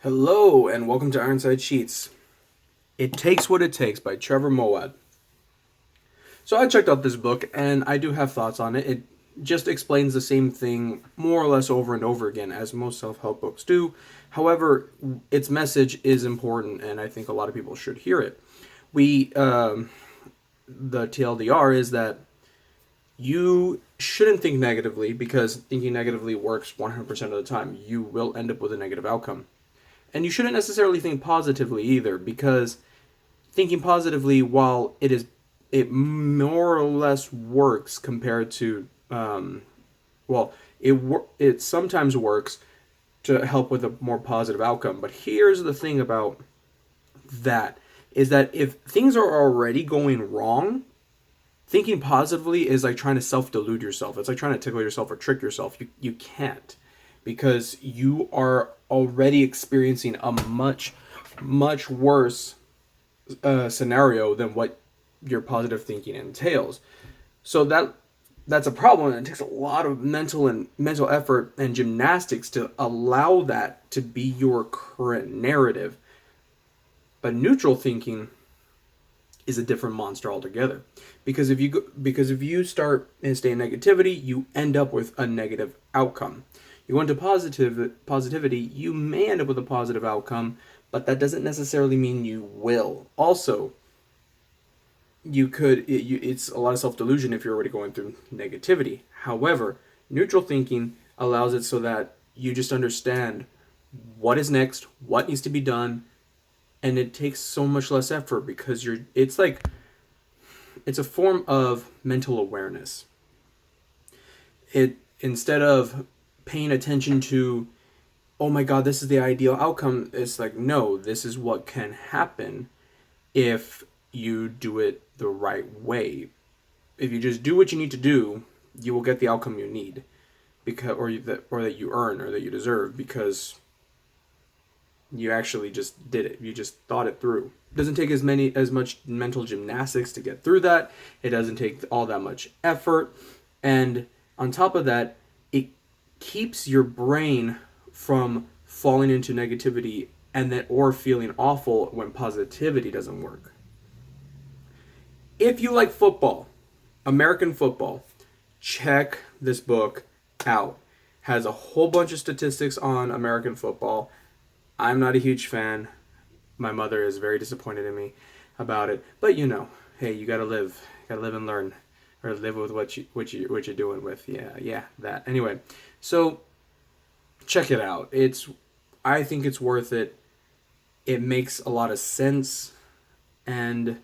Hello and welcome to Ironside Sheets. It Takes What It Takes by Trevor Moawad. So I checked out this book and I do have thoughts on it. It just explains the same thing more or less over and over again as most self-help books do. However, its message is important and I think a lot of people should hear it. The TLDR is that you shouldn't think negatively because thinking negatively works 100% of the time. You will end up with a negative outcome. And you shouldn't necessarily think positively either, because thinking positively, while it more or less works compared to, it sometimes works to help with a more positive outcome. But here's the thing about that, is that if things are already going wrong, thinking positively is like trying to self-delude yourself. It's like trying to tickle yourself or trick yourself. You can't, because you are already experiencing a much worse scenario than what your positive thinking entails. So that's a problem, and it takes a lot of mental effort and gymnastics to allow that to be your current narrative. But neutral thinking is a different monster altogether, because if you start and stay in negativity, you end up with a negative outcome. You go into positivity, you may end up with a positive outcome, but that doesn't necessarily mean you will. Also, it's a lot of self-delusion if you're already going through negativity. However, neutral thinking allows it so that you just understand what is next, what needs to be done, and it takes so much less effort because it's a form of mental awareness. Instead of paying attention to, oh my god, this is the ideal outcome, it's like, no, this is what can happen if you do it the right way. If you just do what you need to do, you will get the outcome you need, that you earn or that you deserve, because you actually just did it. You just thought it through. It doesn't take as much mental gymnastics to get through that. It doesn't take all that much effort. And on top of that, it keeps your brain from falling into negativity or feeling awful when positivity doesn't work. If you like football, American football, check this book out. Has a whole bunch of statistics on American football. I'm not a huge fan. My mother is very disappointed in me about it. But hey, you gotta live and learn, or live with what you're doing with. Yeah, that. Anyway, so check it out. I think it's worth it. It makes a lot of sense, and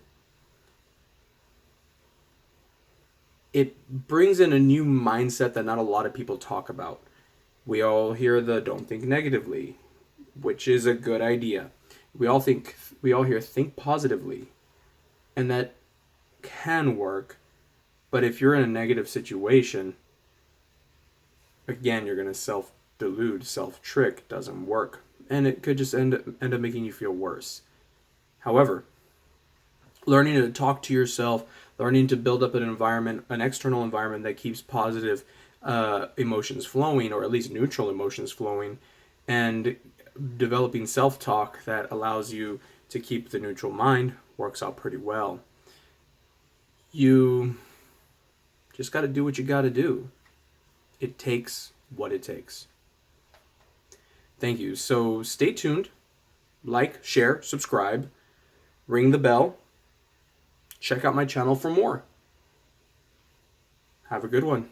it brings in a new mindset that not a lot of people talk about. We all hear the "don't think negatively," which is a good idea. We all hear think positively, and that can work. But if you're in a negative situation, again, you're going to self-delude, self-trick. Doesn't work, and it could just end up making you feel worse. However, learning to talk to yourself, learning to build up an external environment that keeps positive emotions flowing, or at least neutral emotions flowing, and developing self-talk that allows you to keep the neutral mind works out pretty well. You just got to do what you got to do. It takes what it takes. Thank you. So stay tuned. Like, share, subscribe, ring the bell. Check out my channel for more. Have a good one.